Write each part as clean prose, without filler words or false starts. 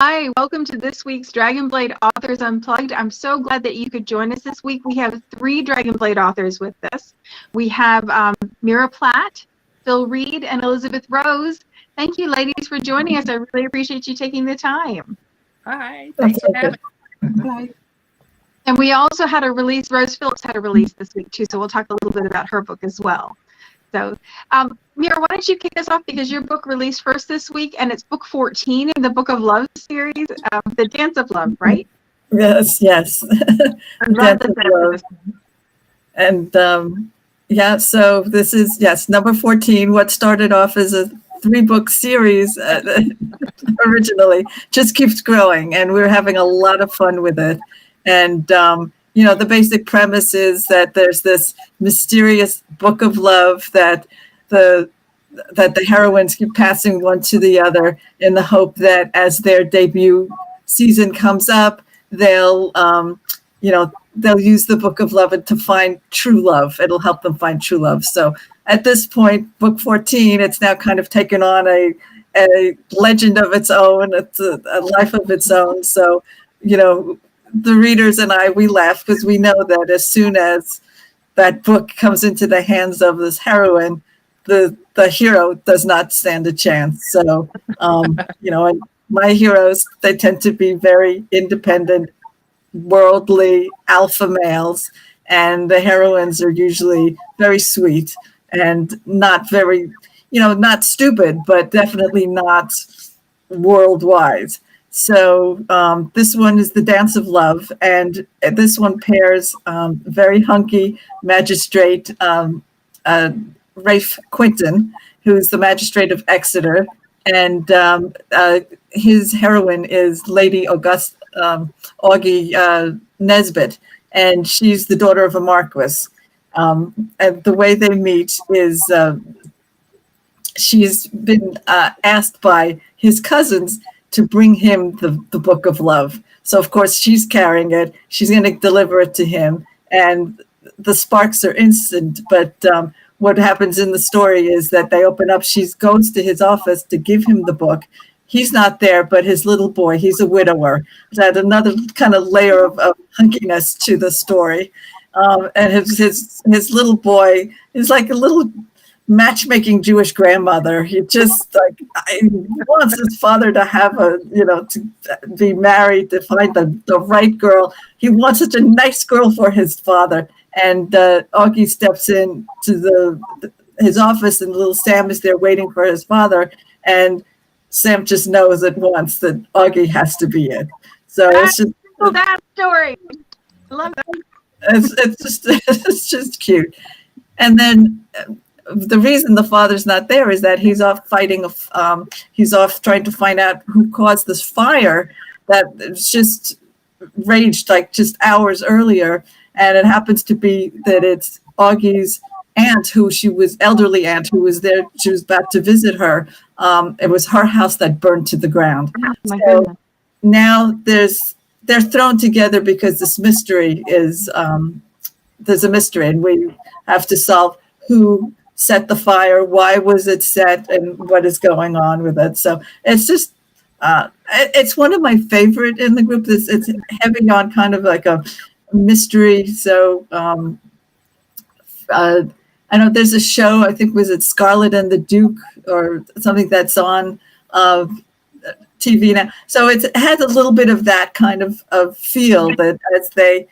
Hi, welcome to this week's Dragonblade Authors Unplugged. I'm so glad that you could join us this week. We have 3 Dragonblade authors with us. We have Meara Platt, Fil Reid, and Elizabeth Rose. Thank you, ladies, for joining us. I really appreciate you taking the time. Hi, thanks for having me. Hi. And we also had a release, Rose Phillips had a release this week too, so we'll talk a little bit about her book as well. So, Meara, why don't you kick us off, because your book released first this week, and it's book 14 in the Book of Love series, The Dance of Love, right? Yes. Dance of Love. And so this is, number 14, what started off as a 3-book series originally, just keeps growing, and we're having a lot of fun with it. And the basic premise is that there's this mysterious book of love that the heroines keep passing one to the other in the hope that as their debut season comes up, they'll use the book of love to find true love. It'll help them find true love. So at this point, book 14, it's now kind of taken on a legend of its own. It's a life of its own. So, the readers and we laugh because we know that as soon as that book comes into the hands of this heroine, the hero does not stand a chance. So, and my heroes, they tend to be very independent, worldly alpha males, and the heroines are usually very sweet and not very, not stupid, but definitely not worldwide. So this one is The Dance of Love, and this one pairs very hunky magistrate Rafe Quinton, who's the magistrate of Exeter, and his heroine is Lady Augie Nesbit, and she's the daughter of a marquis. And the way they meet is she's been asked by his cousins to bring him the book of love. So, of course, she's carrying it. She's going to deliver it to him. And the sparks are instant. But what happens in the story is that they open up. She goes to his office to give him the book. He's not there, but his little boy, he's a widower. That another kind of layer of hunkiness to the story. And his little boy is like a little matchmaking Jewish grandmother. He just he wants his father to have to be married, to find the right girl. He wants such a nice girl for his father. And Augie steps in to his office, and little Sam is there waiting for his father. And Sam just knows at once that Augie has to be it. So it's just that story. I love that. It's just cute. And then the reason the father's not there is that he's off fighting. He's off trying to find out who caused this fire that just raged just hours earlier. And it happens to be that it's Augie's aunt, elderly aunt, who was there. She was about to visit her. It was her house that burned to the ground. Oh, my so goodness. Now they're thrown together because this mystery is there's a mystery, and we have to solve who set the fire, why was it set, and what is going on with it. So it's just it's one of my favorite in the group. It's heavy on kind of like a mystery. So I know there's a show, I think, was it Scarlet and the Duke or something that's on TV now. So it has a little bit of that kind of feel, that as they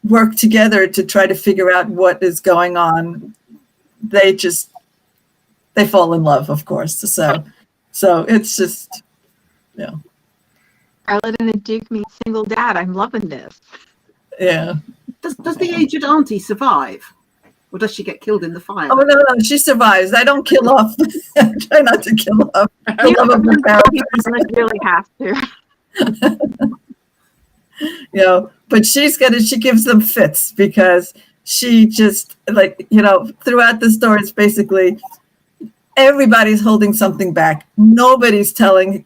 work together to try to figure out what is going on, they fall in love, of course. So it's just, Scarlet and the Duke meet single dad. I'm loving this. Yeah. Does the aged auntie survive? Or does she get killed in the fire? Oh, no, she survives. I don't kill off. I try not to kill off. I love of the characters. Really have to. But she gives them fits, because she just, throughout the story, it's basically everybody's holding something back. Nobody's telling,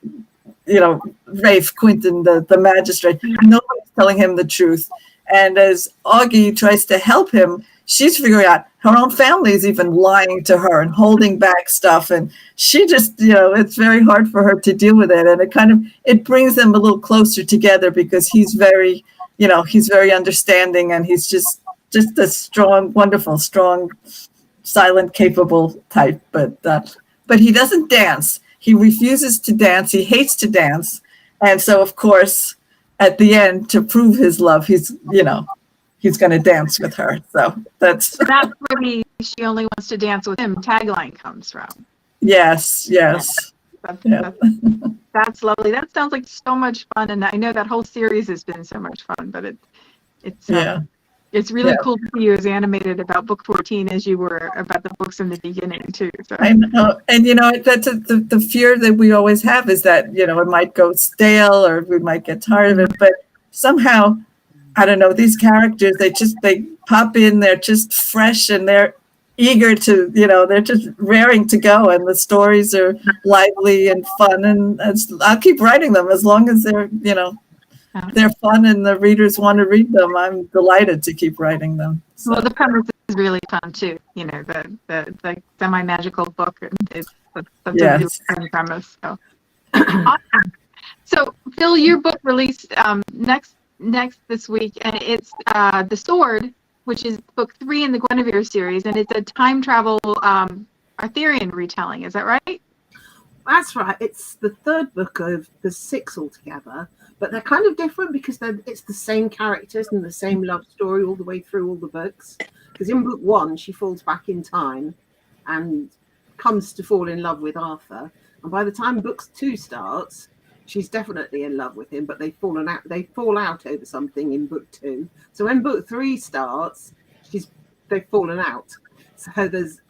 Rafe Quinton, the magistrate, nobody's telling him the truth. And as Augie tries to help him, she's figuring out her own family is even lying to her and holding back stuff. And she just, it's very hard for her to deal with it. And it brings them a little closer together because he's very, he's very understanding, and he's just a strong, wonderful, strong, silent, capable type. But he doesn't dance. He refuses to dance. He hates to dance. And so, of course, at the end, to prove his love, he's going to dance with her. So that's where the "she only wants to dance with him" tagline comes from. Yes. That's lovely. That sounds like so much fun, and I know that whole series has been so much fun. But it's really cool to see you as animated about book 14 as you were about the books in the beginning too. So. I know, and that's the fear that we always have is that it might go stale or we might get tired of it. But somehow, I don't know, these characters they pop in, they're just fresh and they're eager to they're just raring to go, and the stories are lively and fun, and I'll keep writing them as long as they're fun and the readers want to read them. I'm delighted to keep writing them. So. Well, the premise is really fun too. The semi-magical book is a really fun premise. So, awesome. So, Phil, your book released next this week, and it's The Sword, which is book 3 in the Guinevere series, and it's a time travel Arthurian retelling. Is that right? That's right. It's the third book of the 6 altogether, but they're kind of different because it's the same characters and the same love story all the way through all the books. Because in book 1, she falls back in time and comes to fall in love with Arthur. And by the time book 2 starts, she's definitely in love with him, but they fall out over something in book 2. So when book 3 starts, they've fallen out. So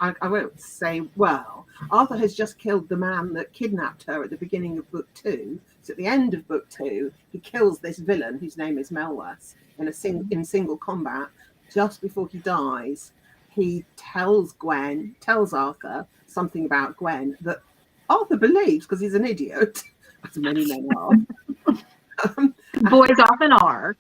I won't say, well, Arthur has just killed the man that kidnapped her at the beginning of book 2. So at the end of book 2, he kills this villain whose name is Melwas in single combat. Just before he dies, he tells Arthur something about Gwen that Arthur believes because he's an idiot, as many men are. Boys often are,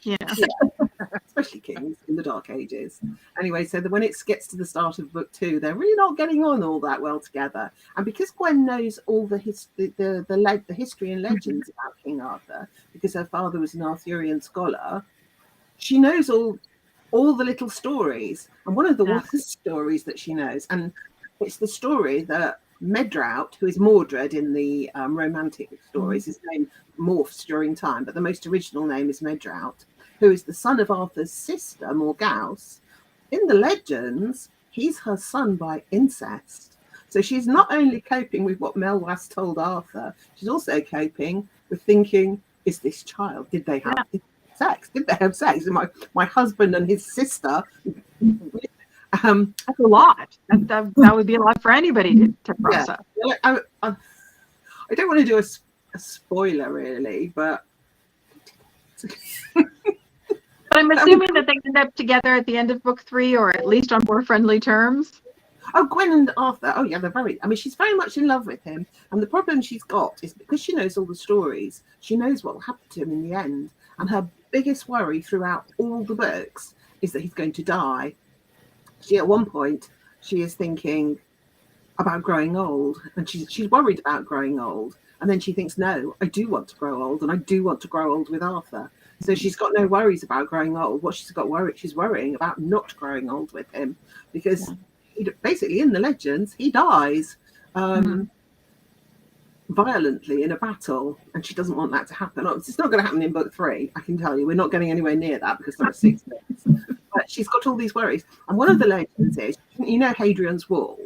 especially kings in the Dark Ages. Anyway, so when it gets to the start of book 2, they're really not getting on all that well together. And because Gwen knows all the history and legends about King Arthur, because her father was an Arthurian scholar, she knows all the little stories. And one of the worst stories that she knows, and it's the story that Medraut, who is Mordred in the romantic stories, his name morphs during time, but the most original name is Medraut, who is the son of Arthur's sister, Morgause. In the legends, he's her son by incest. So she's not only coping with what Melwas told Arthur, she's also coping with thinking, is this child, did they have sex? Did they have sex? My husband and his sister... that's a lot. That would be a lot for anybody to process. Yeah. I don't want to do a spoiler really, but I'm assuming that they end up together at the end of book 3, or at least on more friendly terms. Oh, Gwen and Arthur. Oh yeah, she's very much in love with him. And the problem she's got is because she knows all the stories, she knows what will happen to him in the end. And her biggest worry throughout all the books is that he's going to die. At one point, she is thinking about growing old, and she's worried about growing old. And then she thinks, no, I do want to grow old, and I do want to grow old with Arthur. So she's got no worries about growing old. What she's worrying about not growing old with him, because basically in the legends, he dies violently in a battle, and she doesn't want that to happen. It's not going to happen in book 3, I can tell you. We're not getting anywhere near that because there are 6 books. But she's got all these worries. And one of the legends is, Hadrian's Wall.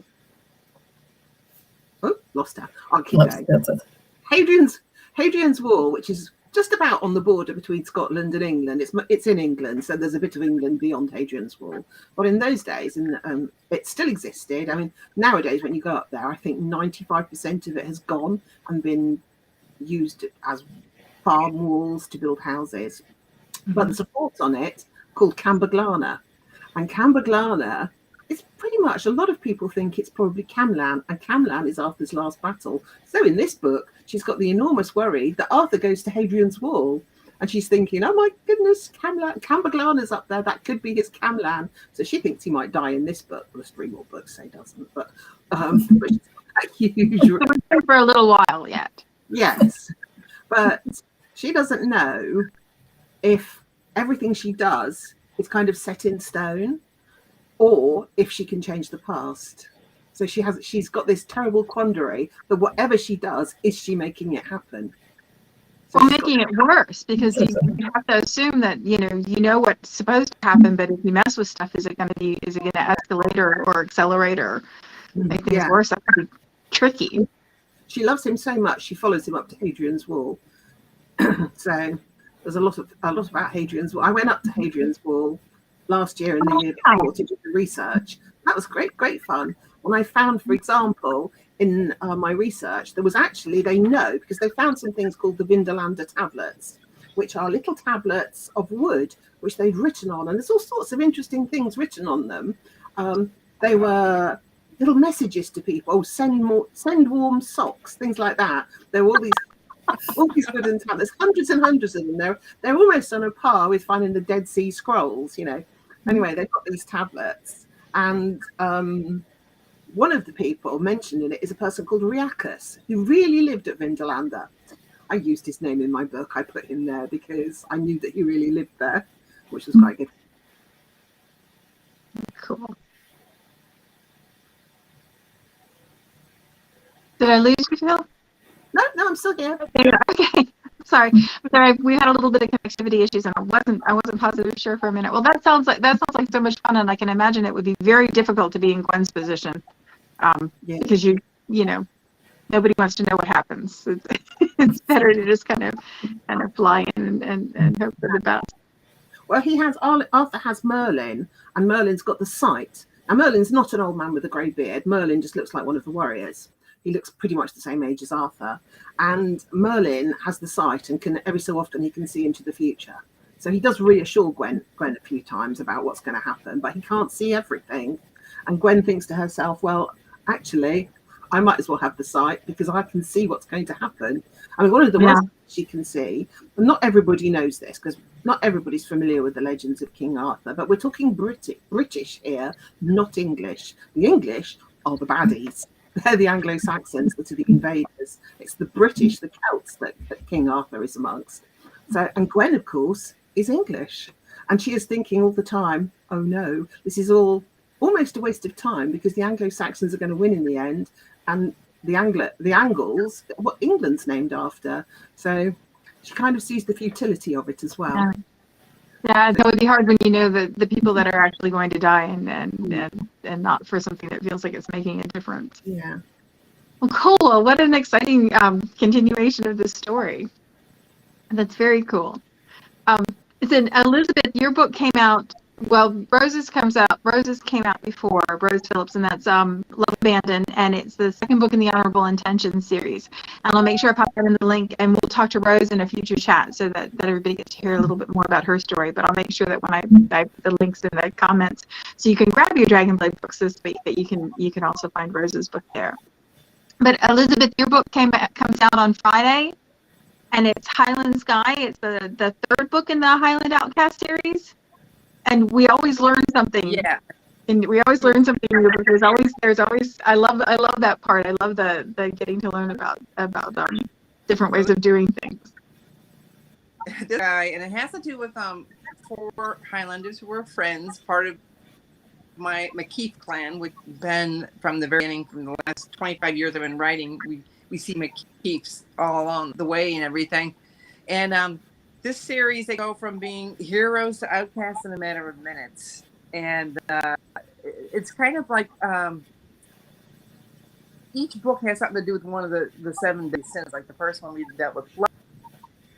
Oh, lost her. I'll keep going. Hadrian's Wall, which is just about on the border between Scotland and England. It's in England, so there's a bit of England beyond Hadrian's Wall. But in those days, it still existed. I mean, nowadays when you go up there, I think 95% of it has gone and been used as farm walls to build houses. But there's a fort on it called Camberglana, and Camberglana is pretty much, a lot of people think it's probably Camlan, and Camlan is Arthur's last battle. So in this book, she's got the enormous worry that Arthur goes to Hadrian's Wall, And she's thinking, oh my goodness, Camberglan is up there. That could be his Camlan. So she thinks he might die in this book. Well, there's 3 more books, so he doesn't. But she's got that huge... For a little while yet. Yes. But she doesn't know if everything she does is kind of set in stone or if she can change the past. So she's got this terrible quandary that whatever she does, is she making it happen? So Well, making it worse, because you have to assume that you know what's supposed to happen, but if you mess with stuff, is it going to escalate or accelerate or make things worse? That could be tricky. She loves him so much, she follows him up to Hadrian's Wall. So there's a lot about Hadrian's Wall. I went up to Hadrian's Wall last year and the year before to do the research. That was great fun. When I found, for example, in my research, there was actually, they know, because they found some things called the Vindolanda tablets, which are little tablets of wood, which they'd written on. And there's all sorts of interesting things written on them. They were little messages to people, send warm socks, things like that. There were all these wooden tablets, hundreds and hundreds of them. They're almost on a par with finding the Dead Sea Scrolls, Anyway, they've got these tablets. And one of the people mentioned in it is a person called Riacus, who really lived at Vindolanda. I used his name in my book. I put him there because I knew that he really lived there, which was quite good. Cool. Did I lose you, Phil? No, I'm still here. Okay. Sorry. We had a little bit of connectivity issues, and I wasn't positive sure for a minute. Well, that sounds like so much fun, and I can imagine it would be very difficult to be in Gwen's position, because nobody wants to know what happens. It's better to just kind of fly in and hope for the best. Well, Arthur has Merlin, and Merlin's got the sight. And Merlin's not an old man with a grey beard. Merlin just looks like one of the warriors. He looks pretty much the same age as Arthur. And Merlin has the sight and can every so often he can see into the future. So he does reassure Gwen a few times about what's going to happen, but he can't see everything. And Gwen thinks to herself, well, actually, I might as well have the sight because I can see what's going to happen. I mean, one of the ones she can see, and not everybody knows this because not everybody's familiar with the legends of King Arthur, but we're talking British here, not English. The English are the baddies. They're the Anglo-Saxons that are the invaders. It's the British, the Celts that King Arthur is amongst. So, and Gwen, of course, is English. And she is thinking all the time, oh no, this is all almost a waste of time because the Anglo-Saxons are going to win in the end. And the Angles, what England's named after. So she kind of sees the futility of it as well. Yeah, that would be hard when you know the people that are actually going to die and not for something that feels like it's making a difference. Yeah. Well, cool. What an exciting continuation of this story. That's very cool. Then Elizabeth, your book came out. Well, Rose's came out before Rose Phillips, and that's Love Abandoned, and it's the second book in the Honorable Intentions series. And I'll make sure I pop that in the link, and we'll talk to Rose in a future chat so that everybody gets to hear a little bit more about her story. But I'll make sure that when I put the links in the comments, so you can grab your Dragonblade books this week, that you can also find Rose's book there. But Elizabeth, your book comes out on Friday, and it's Highland Sky. It's the third book in the Highland Outcast series. And we always learn something. Yeah. And we always learn something new. There's always. I love that part. I love the getting to learn about different ways of doing things. This guy, and it has to do with 4 Highlanders who were friends, part of my McKeith clan, which been from the very beginning, from the last 25 years I've been writing. We see McKeiths all along the way and everything, and this series, they go from being heroes to outcasts in a matter of minutes. And it's kind of like each book has something to do with one of the 7 deadly sins. Like the first one, we dealt with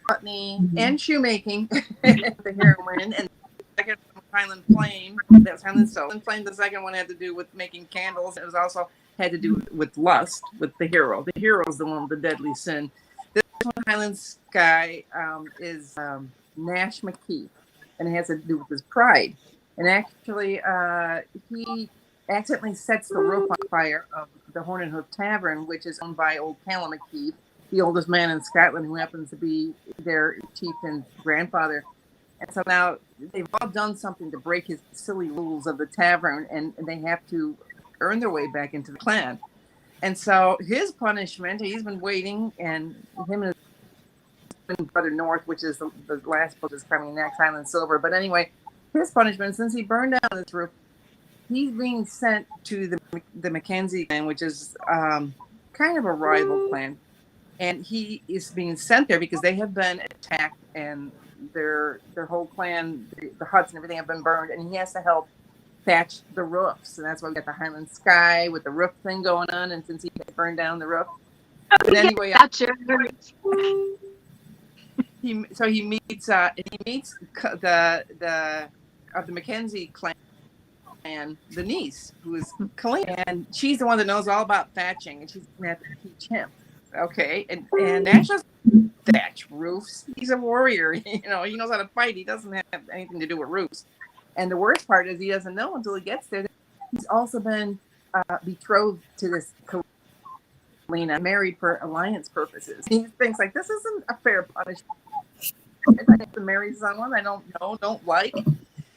gluttony and shoemaking, the heroine. And the second one, Highland Flame, that was Highland Soul. And Flame, the second one had to do with making candles. It was also had to do with lust with the hero. The hero is the one with the deadly sin. This one, Highland Sky, is Nash McKeith, and it has to do with his pride. And actually, he accidentally sets the roof on fire of the Horn and Hoof Tavern, which is owned by old Callum McKeith, the oldest man in Scotland, who happens to be their chieftain's grandfather. And so now they've all done something to break his silly rules of the tavern, and they have to earn their way back into the clan. And so his punishment, he's been waiting, and him and his brother North, which is the last book is coming next, Highland Silver. But anyway, his punishment, since he burned down this roof, he's being sent to the Mackenzie clan, which is kind of a rival clan. And he is being sent there because they have been attacked, and their whole clan, the huts and everything have been burned, and he has to help thatch the roofs. And that's why we got the Highland Sky with the roof thing going on. And since he burned down the roof, but anyway, he meets the of the Mackenzie clan, the niece, who is Colleen, and she's the one that knows all about thatching, and she's gonna have to teach him. Okay, and Ash doesn't thatch roofs. He's a warrior, he knows how to fight. He doesn't have anything to do with roofs. And the worst part is he doesn't know until he gets there that he's also been betrothed to this Kalina, married for alliance purposes. He thinks like, this isn't a fair punishment. I have to marry someone I don't know, don't like.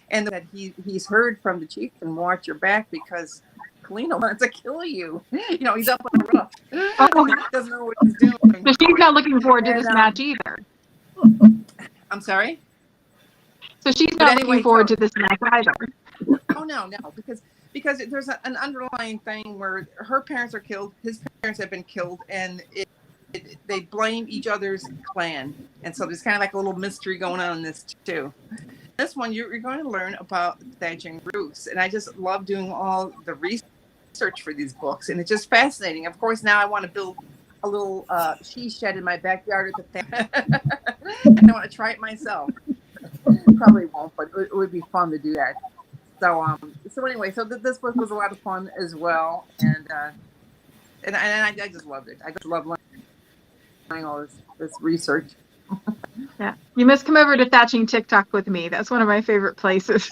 And that he's heard from the chieftain, watch your back, because Kalina wants to kill you. He's up on the roof. Oh. He doesn't know what he's doing. So she's not looking forward to this match either. I'm sorry? So she's not looking forward to this match either. Oh, no, because there's an underlying thing where her parents are killed, his parents have been killed, and they blame each other's clan. And so there's kind of like a little mystery going on in this too. This one, you're going to learn about thatching roofs. And I just love doing all the research for these books. And it's just fascinating. Of course, now I want to build a little she shed in my backyard at the and I want to try it myself. Probably won't, but it would be fun to do that. So anyway, so this book was a lot of fun as well. And I just loved it. I just love learning all this research. Yeah, you must come over to Thatching TikTok with me. That's one of my favorite places.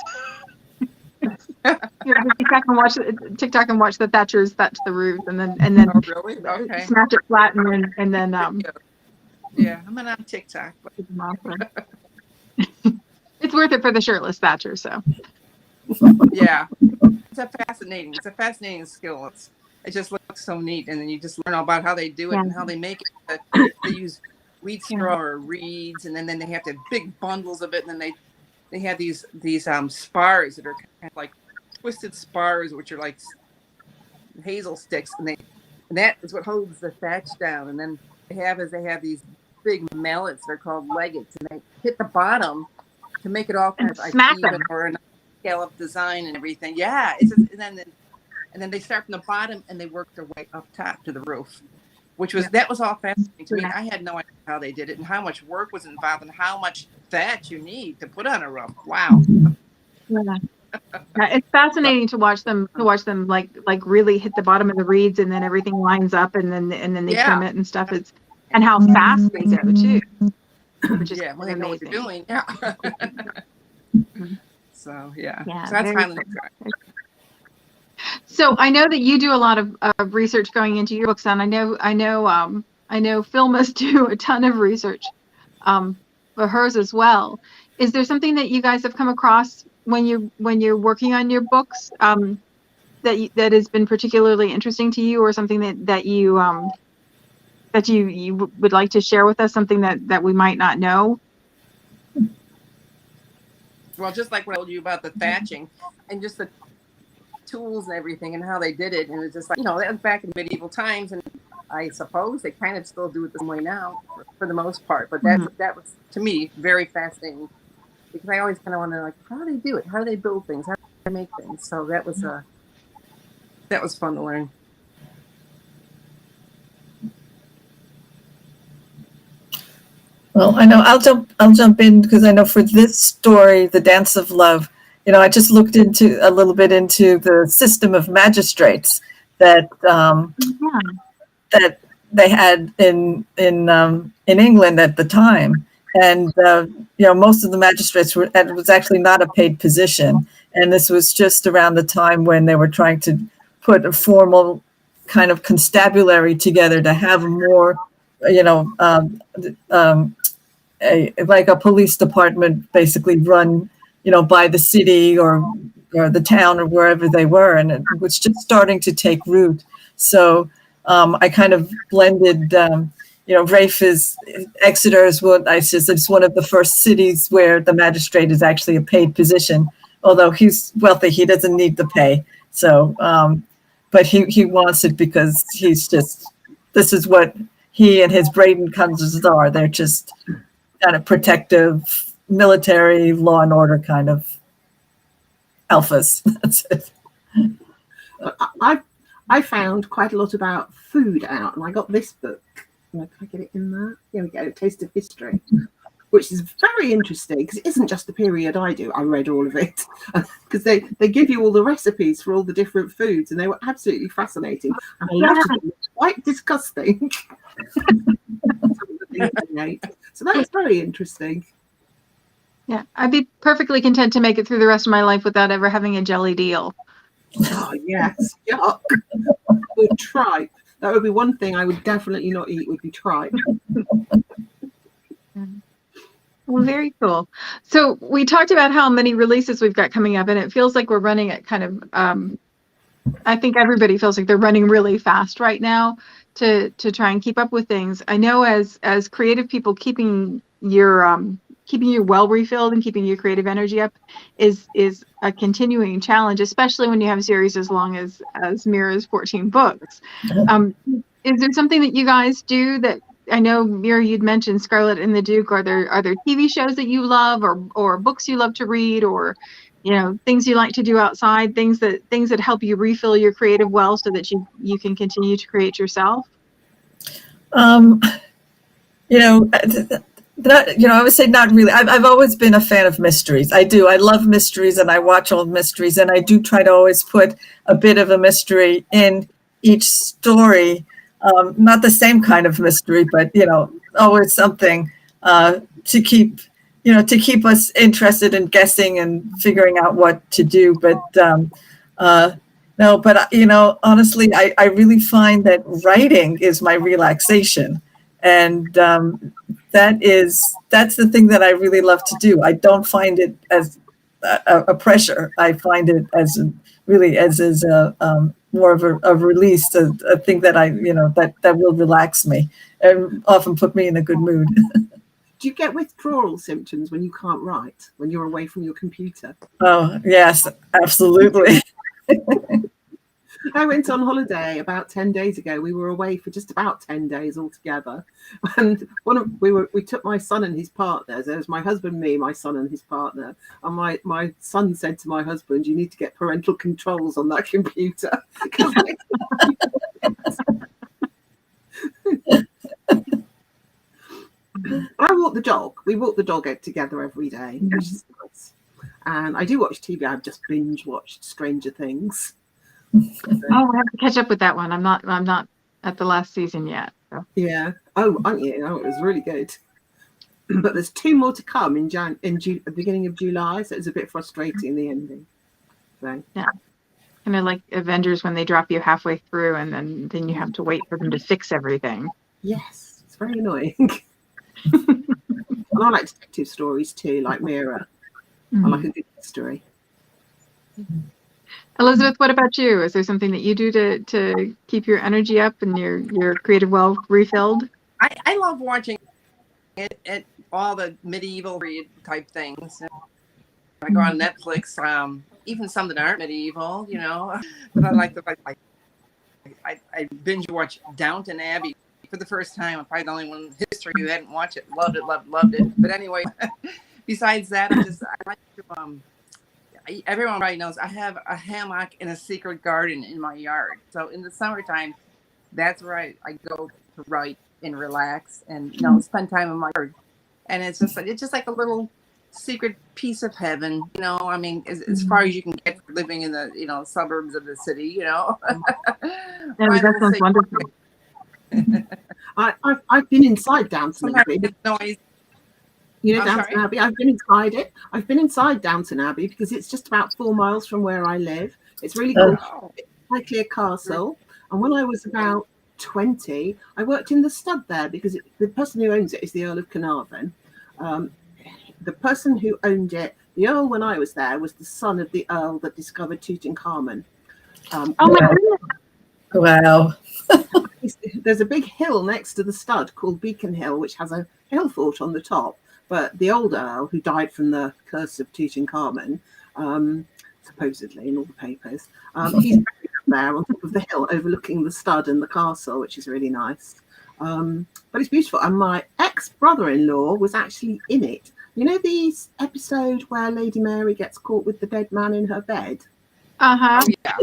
TikTok and watch the thatchers thatch the roofs, and then oh, really? Okay. smash it flat, and then yeah, I'm not on TikTok. But it's worth it for the shirtless thatcher. So yeah, it's a fascinating skill. It just looks so neat, and then you just learn all about how they do it and how they make it. They use wheat straw or reeds, and then they have to have big bundles of it, and then they have these spars that are kind of like twisted spars, which are like hazel sticks, and that is what holds the thatch down. And then they have these big mallets that are called leggets, and they hit the bottom to make it all kind of like even or a scallop design and everything. Yeah, and then they start from the bottom and they work their way up top to the roof. That was all fascinating to me. I had no idea how they did it and how much work was involved and how much thatch you need to put on a roof. Wow. Yeah. It's fascinating to watch them like really hit the bottom of the reeds, and then everything lines up, and then they trim it and stuff. And how fast they go too. Which is they know what they're doing. Yeah. So yeah. So that's Highland. So I know that you do a lot of research going into your books, and I know Phil must do a ton of research for hers as well. Is there something that you guys have come across when you're working on your books that has been particularly interesting to you, or something that you would like to share with us, something that we might not know? Well, just like what I told you about the thatching and just the tools and everything and how they did it, and it's just like, that was back in medieval times, and I suppose they kind of still do it the same way now for the most part, but that was to me very fascinating, because I always kind of want to like, how do they do it, how do they build things, how do they make things? So that was fun to learn. Well, I know I'll jump in, because I know for this story, The Dance of Love, I just looked a little bit into the system of magistrates that that they had in England at the time, and most of the magistrates it was actually not a paid position, and this was just around the time when they were trying to put a formal kind of constabulary together to have more you know, like a police department basically run, you know, by the city or the town or wherever they were, and it was just starting to take root. So I kind of blended. You know, Rafe is Exeter is what I said. It's one of the first cities where the magistrate is actually a paid position. Although he's wealthy, he doesn't need the pay. So, but he wants it because he's just. This is what he and his Braden cousins are. They're just kind of protective, military, law and order kind of alphas. That's it. I found quite a lot about food out, and I got this book. Can I get it in there? Here we go, Taste of History, which is very interesting because it isn't just the period I do. I read all of it because they give you all the recipes for all the different foods, and they were absolutely fascinating. And I loved them. Quite disgusting. So that was very interesting. Yeah, I'd be perfectly content to make it through the rest of my life without ever having a jelly deal. Oh yes, yuck. Or tripe. That would be one thing I would definitely not eat, would be tripe. Well, very cool. So we talked about how many releases we've got coming up, and it feels like we're running at kind of, I think everybody feels like they're running really fast right now to try and keep up with things. I know as creative people, keeping you well refilled and keeping your creative energy up is a continuing challenge, especially when you have a series as long as Meara's 14 books. Is there something that you guys do that, I know Meara, you'd mentioned Scarlet and the Duke. Are there TV shows that you love or books you love to read, or you know, things you like to do outside, things that help you refill your creative well so that you can continue to create yourself? You know, I would say not really. I've always been a fan of mysteries. I love mysteries, and I watch all mysteries, and I do try to always put a bit of a mystery in each story. Not the same kind of mystery, but you know, always something to keep us interested in guessing and figuring out what to do. But no, but you know, honestly, I really find that writing is my relaxation, and that's the thing that I really love to do. I don't find it as a pressure. I find it as a more of a release, a thing that that will relax me and often put me in a good mood. Do you get withdrawal symptoms when you can't write, when you're away from your computer? Oh, yes, absolutely. I went on holiday about 10 days ago. We were away for just about 10 days altogether. And we took my son and his partner. So it was my husband, me, my son and his partner. And my son said to my husband, "You need to get parental controls on that computer." I walk the dog. We walk the dog together every day, which is nice. And I do watch TV. I've just binge watched Stranger Things. Oh, I have to catch up with that one. I'm not at the last season yet. So. Yeah. Oh, aren't you? Oh, it was really good. But there's 2 more to come at the beginning of July, so it's a bit frustrating, the ending. So. Yeah. Kind of like Avengers when they drop you halfway through and then you have to wait for them to fix everything. Yes, it's very annoying. And I like detective stories too, like Meara. I like a good mystery. Elizabeth, what about you? Is there something that you do to keep your energy up and your creative well refilled? I love watching it all the medieval period type things. I go on Netflix, even some that aren't medieval, you know. But I binge watch Downton Abbey for the first time. I'm probably the only one in history who hadn't watched it. Loved it. But anyway, besides that, I like to everyone probably knows I have a hammock in a secret garden in my yard. So in the summertime, that's where I go to write and relax and spend time in my yard. And it's just like a little secret piece of heaven, you know. I mean, as far as you can get living in the suburbs of the city, you know. That sounds wonderful. I've been inside Downton Abbey. Noise. You know, Downton Abbey. I've been inside it. I've been inside Downton Abbey because it's just about 4 miles from where I live. It's really cool. It's a castle. And when I was about 20, I worked in the stud there because the person who owns it is the Earl of Carnarvon. The person who owned it, the Earl when I was there, was the son of the Earl that discovered Tutankhamun. Oh my goodness. Wow. There's a big hill next to the stud called Beacon Hill, which has a hill fort on the top. But the old Earl, who died from the curse of Tutankhamun, supposedly in all the papers, he's buried up there on top of the hill overlooking the stud and the castle, which is really nice. But it's beautiful. And my ex-brother-in-law was actually in it. You know the episode where Lady Mary gets caught with the dead man in her bed? Uh-huh. Yeah.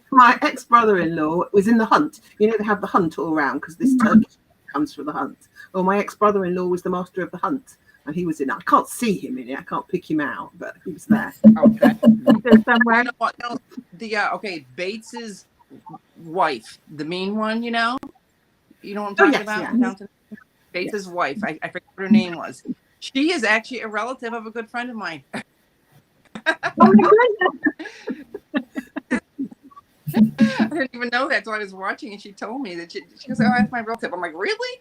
My ex-brother-in-law was in the hunt. You know, they have the hunt all around because this Turkish comes for the hunt. Well, my ex-brother-in-law was the master of the hunt, and he was in it. I can't see him in it. I can't pick him out, but he was there. Okay. There's somewhere. You know what? No, okay, Bates's wife, the mean one, you know what I'm talking about? Yeah. Bates's wife. I forget what her name was. She is actually a relative of a good friend of mine. Oh my goodness. I didn't even know that until I was watching, and she told me that she goes, "Oh, that's my relative." I'm like, "Really?"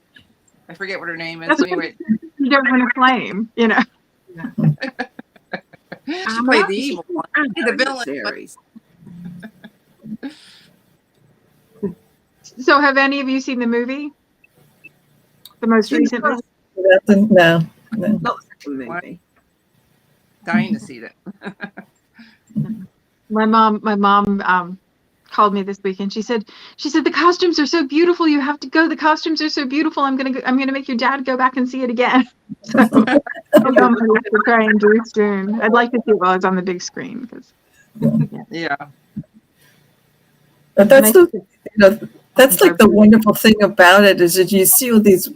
I forget what her name is. That's So anyway, you don't want to claim, you know. she played the evil one, the villain. Series. So have any of you seen the movie? The most recent one? No. Not the second movie. Dying to see that. My mom called me this week and she said the costumes are so beautiful, you have to go, the costumes are so beautiful, I'm gonna make your dad go back and see it again. So I'm going to try and do it soon. I'd like to see it while it's on the big screen Yeah. But that's like the wonderful thing about it is that you see all these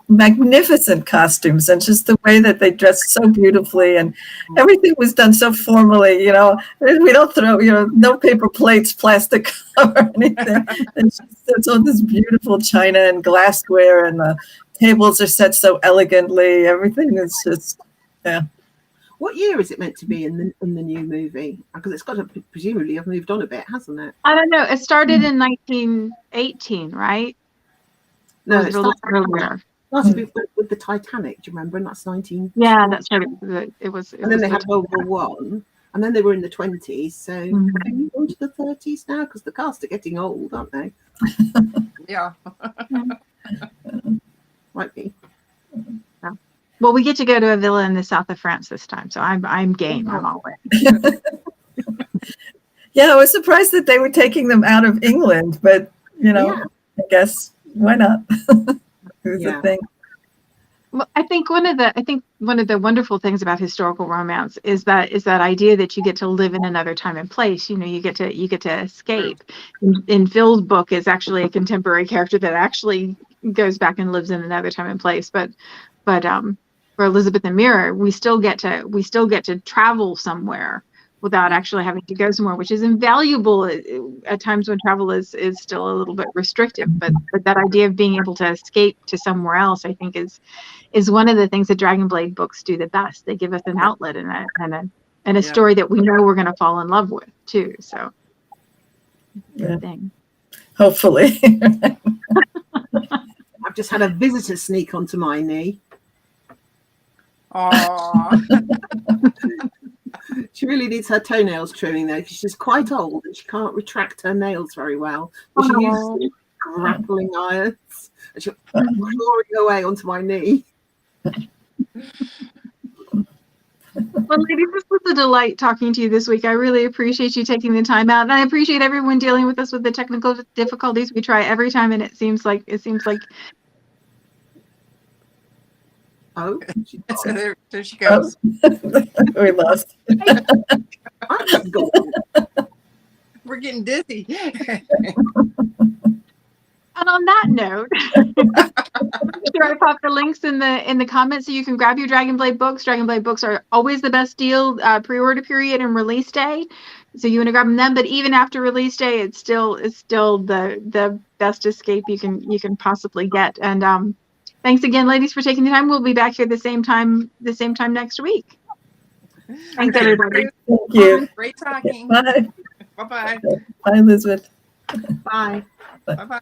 magnificent costumes and just the way that they dress so beautifully and everything was done so formally, we don't throw, no paper plates, plastic or anything. It's all this beautiful china and glassware and the tables are set so elegantly. Everything is just, yeah. What year is it meant to be in the new movie? Because it's got to presumably have moved on a bit, hasn't it? I don't know. It started in 1918, right? No, it started earlier. Started with the Titanic. Do you remember? And that's 19. Yeah, that's right. It was. And then they had World War One, and then they were in the 20s. So maybe on to the 30s now, because the cast are getting old, aren't they? Yeah. Might be. Well, we get to go to a villa in the south of France this time, so I'm game. I'm all in. Yeah, I was surprised that they were taking them out of England, but I guess why not? It was a thing. Well, I think one of the wonderful things about historical romance is that idea that you get to live in another time and place. You get to escape. In Phil's book is actually a contemporary character that actually goes back and lives in another time and place, but for Elizabeth and Meara, we still get to travel somewhere without actually having to go somewhere, which is invaluable at times when travel is still a little bit restrictive. But that idea of being able to escape to somewhere else, I think, is one of the things that Dragonblade books do the best. They give us an outlet and a story that we know we're going to fall in love with too. So, good thing. Hopefully. I've just had a visitor sneak onto my knee. Aww. She really needs her toenails trimming though, because she's quite old and she can't retract her nails very well. She uses grappling irons and she's clawing away onto my knee. Well, ladies, this was a delight talking to you this week. I really appreciate you taking the time out, and I appreciate everyone dealing with us with the technical difficulties. We try every time, and it seems like. Oh, there she goes. We lost. We're getting dizzy. And on that note, sure I pop the links in the comments so you can grab your Dragonblade books. Dragonblade books are always the best deal, pre-order period and release day. So you want to grab them then, but even after release day, it's still the best escape you can possibly get. And thanks again, ladies, for taking the time. We'll be back here the same time next week. Thanks, everybody. Thank you. Great talking. Bye. Bye-bye. Bye, Elizabeth. Bye. Bye bye.